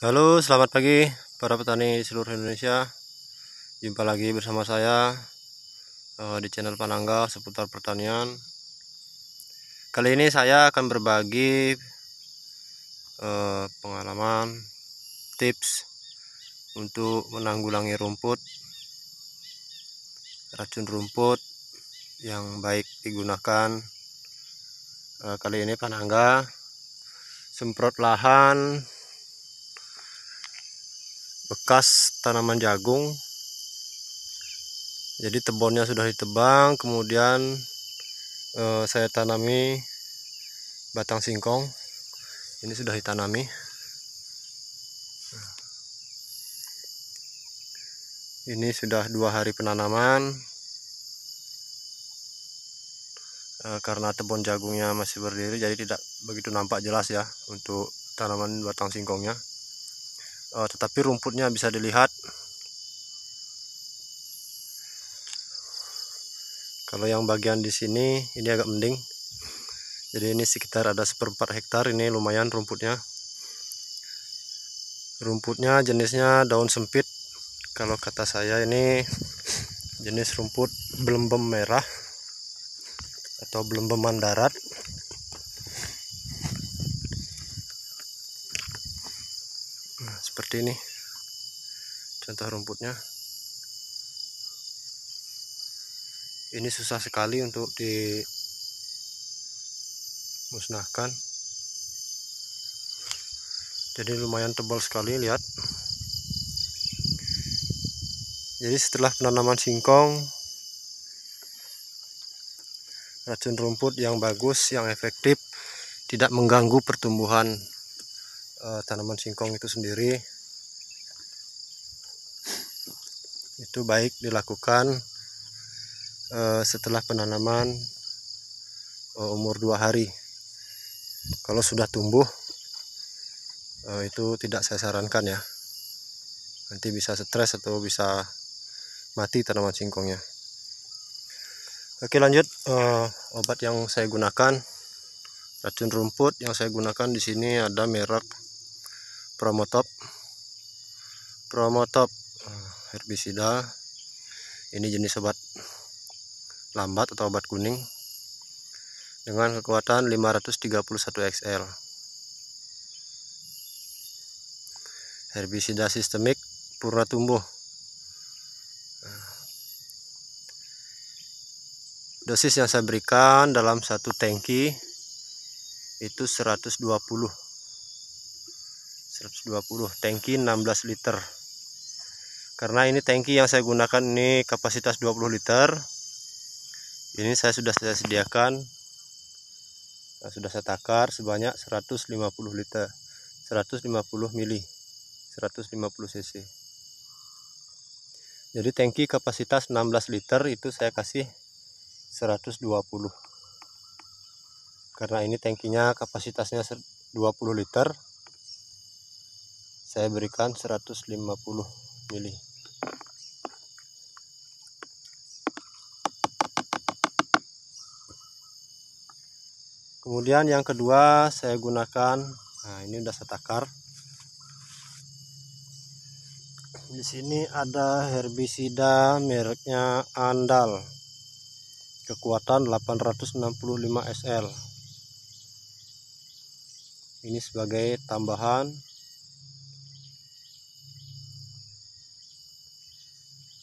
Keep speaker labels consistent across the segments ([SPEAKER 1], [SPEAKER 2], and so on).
[SPEAKER 1] Halo, selamat pagi para petani seluruh Indonesia. Jumpa lagi bersama saya di channel Panangga seputar pertanian. Kali ini saya akan berbagi pengalaman, tips untuk menanggulangi racun rumput yang baik digunakan. Kali ini Panangga semprot lahan bekas tanaman jagung. Jadi tebonnya sudah ditebang, kemudian saya tanami batang singkong. Ini sudah ditanami. Ini sudah 2 hari penanaman. Karena tebon jagungnya masih berdiri, jadi tidak begitu nampak jelas ya untuk tanaman batang singkongnya. Tetapi rumputnya bisa dilihat. Kalau yang bagian di sini ini agak mending. Jadi ini sekitar ada 1/4 hektar, ini lumayan rumputnya. Rumputnya jenisnya daun sempit. Kalau kata saya ini jenis rumput belembem merah atau belembeman darat. Nah, seperti ini contoh rumputnya. Ini susah sekali untuk dimusnahkan. Jadi lumayan tebal sekali, lihat. Jadi setelah penanaman singkong, racun rumput yang bagus, yang efektif, tidak mengganggu pertumbuhan tanaman singkong itu sendiri, itu baik dilakukan setelah penanaman umur 2 hari. Kalau sudah tumbuh, itu tidak saya sarankan ya, nanti bisa stres atau bisa mati tanaman singkongnya. Oke, lanjut. Obat yang saya gunakan, racun rumput yang saya gunakan di sini ada merek Promotop herbisida. Ini jenis obat lambat atau obat kuning dengan kekuatan 531 XL. Herbisida sistemik purna tumbuh. Dosis yang saya berikan dalam satu tangki itu 120 tangki 16 liter. Karena ini tangki yang saya gunakan ini kapasitas 20 liter. Ini saya sudah sediakan, sudah saya takar sebanyak 150 liter, 150 mili, 150 cc. Jadi tangki kapasitas 16 liter itu saya kasih 120. Karena ini tangkinya kapasitasnya 20 liter, saya berikan 150 mili. Kemudian yang kedua saya gunakan, nah ini udah saya takar. Di sini ada herbisida mereknya Andal, kekuatan 865 SL. Ini sebagai tambahan.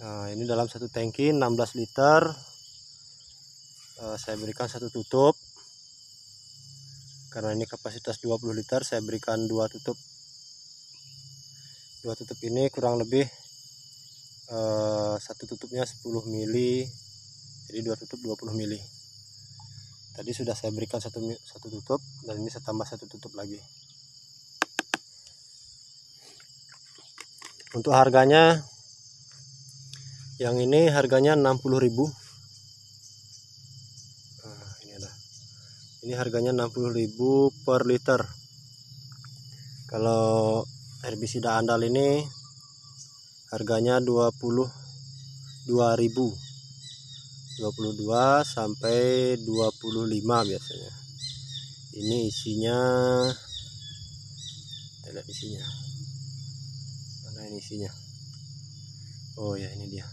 [SPEAKER 1] Nah, ini dalam satu tangki 16 liter. Saya berikan satu tutup. Karena ini kapasitas 20 liter, saya berikan 2 tutup. 2 tutup ini kurang lebih satu tutupnya 10 mili. Jadi 2 tutup 20 mili. Tadi sudah saya berikan satu tutup, dan ini saya tambah 1 tutup lagi. Untuk harganya, yang ini harganya 60.000. Ini harganya 60.000 per liter. Kalau herbisida Andal ini harganya 22.000. 22 sampai 25 biasanya. Ini isinya, kita lihat isinya. Mana ini isinya? Oh ya, ini dia.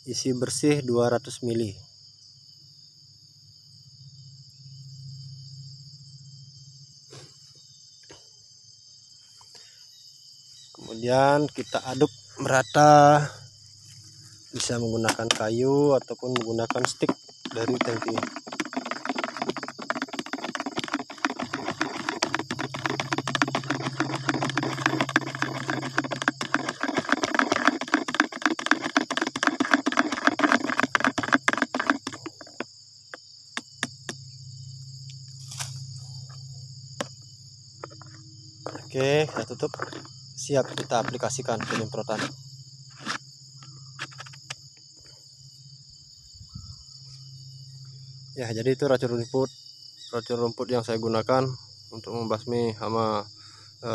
[SPEAKER 1] Isi bersih 200 ml. Kemudian kita aduk merata, bisa menggunakan kayu ataupun menggunakan stick dari tangki. Oke, kita tutup. Siap kita aplikasikan penyemprotan. Ya, jadi itu racun rumput yang saya gunakan untuk membasmi hama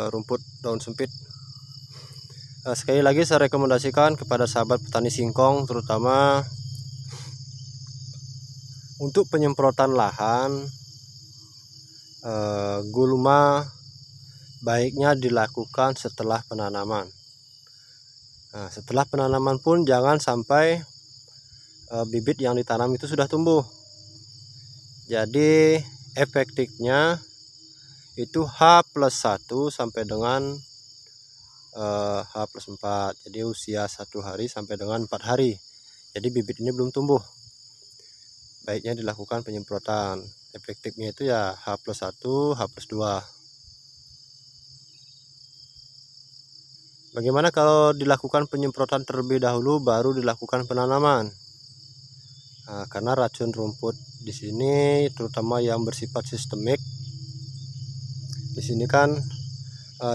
[SPEAKER 1] rumput daun sempit. Sekali lagi saya rekomendasikan kepada sahabat petani singkong, terutama untuk penyemprotan lahan, gulma baiknya dilakukan setelah penanaman. Nah, setelah penanaman pun jangan sampai bibit yang ditanam itu sudah tumbuh. Jadi efektifnya itu H+1 sampai dengan H+4. Jadi usia 1 hari sampai dengan 4 hari. Jadi bibit ini belum tumbuh. Baiknya dilakukan penyemprotan. Efektifnya itu ya H+1, H+2. Bagaimana kalau dilakukan penyemprotan terlebih dahulu baru dilakukan penanaman? Nah, karena racun rumput di sini terutama yang bersifat sistemik, di sini kan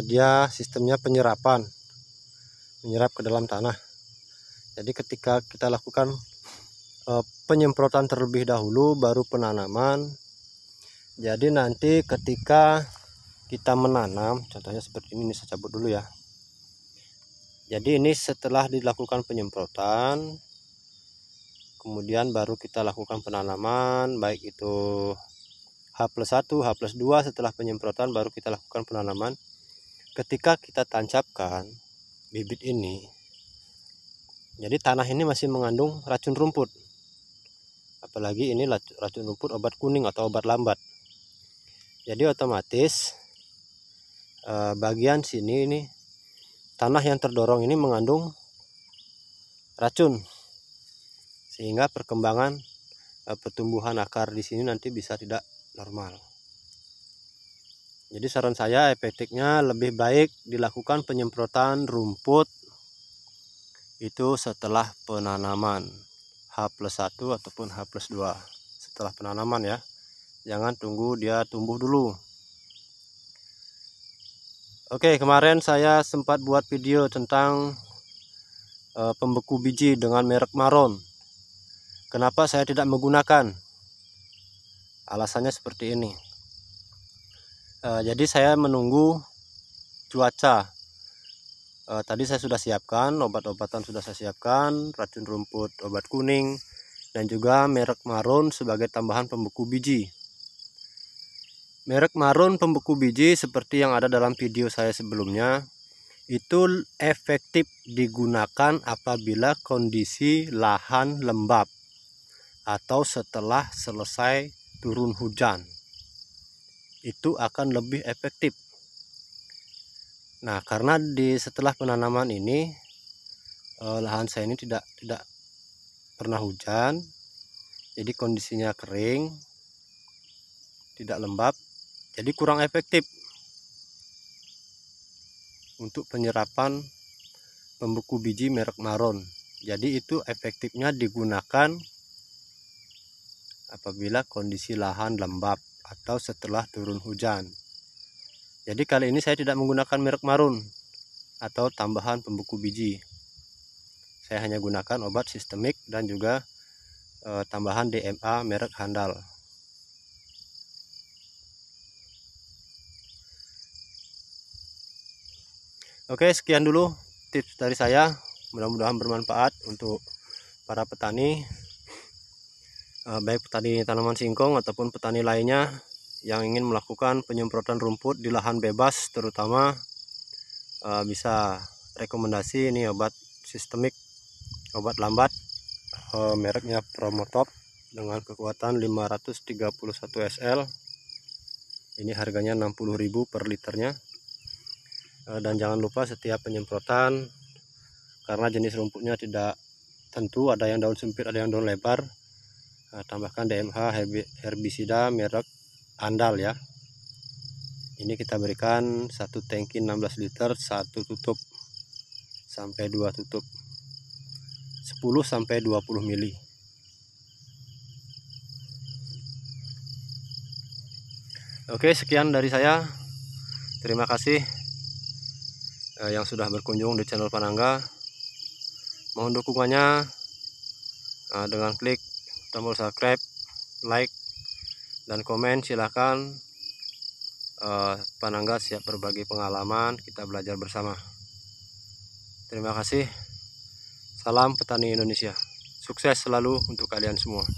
[SPEAKER 1] dia sistemnya penyerapan, menyerap ke dalam tanah. Jadi ketika kita lakukan penyemprotan terlebih dahulu baru penanaman, jadi nanti ketika kita menanam, contohnya seperti ini saya cabut dulu ya. Jadi ini setelah dilakukan penyemprotan, kemudian baru kita lakukan penanaman, baik itu H+1, H+2. Setelah penyemprotan baru kita lakukan penanaman. Ketika kita tancapkan bibit ini, jadi tanah ini masih mengandung racun rumput, apalagi ini racun rumput obat kuning atau obat lambat. Jadi otomatis bagian sini ini tanah yang terdorong ini mengandung racun, sehingga perkembangan pertumbuhan akar di sini nanti bisa tidak normal. Jadi saran saya efektifnya lebih baik dilakukan penyemprotan rumput itu setelah penanaman, H+1 ataupun H+2 setelah penanaman ya. Jangan tunggu dia tumbuh dulu. Oke, kemarin saya sempat buat video tentang pembeku biji dengan merek Maron. Kenapa saya tidak menggunakan? Alasannya seperti ini. Jadi saya menunggu cuaca. Tadi saya sudah siapkan, obat-obatan sudah saya siapkan, racun rumput, obat kuning, dan juga merek Maron sebagai tambahan pembeku biji. Merek Maron pembeku biji seperti yang ada dalam video saya sebelumnya, itu efektif digunakan apabila kondisi lahan lembab atau setelah selesai turun hujan. Itu akan lebih efektif. Nah, karena setelah penanaman ini lahan saya ini tidak pernah hujan, jadi kondisinya kering, tidak lembab, jadi kurang efektif untuk penyerapan pembeku biji merek Maron. Jadi itu efektifnya digunakan apabila kondisi lahan lembab atau setelah turun hujan. Jadi kali ini saya tidak menggunakan merek Maron atau tambahan pembeku biji. Saya hanya gunakan obat sistemik dan juga tambahan DMA merek handal. Oke, sekian dulu tips dari saya. Mudah-mudahan bermanfaat untuk para petani, baik petani tanaman singkong ataupun petani lainnya yang ingin melakukan penyemprotan rumput di lahan bebas, terutama bisa rekomendasi ini obat sistemik, obat lambat, mereknya Promotop dengan kekuatan 531 SL. Ini harganya 60.000 per liternya. Dan jangan lupa setiap penyemprotan, karena jenis rumputnya tidak tentu, ada yang daun sempit, ada yang daun lebar, tambahkan DMH herbisida merek andal ya. Ini kita berikan satu tangki 16 liter, satu tutup sampai 2 tutup, 10 sampai 20 mili. Oke, sekian dari saya. Terima kasih yang sudah berkunjung di channel Panangga. Mohon dukungannya dengan klik tombol subscribe, like, dan komen. Silahkan. Panangga siap berbagi pengalaman, kita belajar bersama. Terima kasih. Salam petani Indonesia. Sukses selalu untuk kalian semua.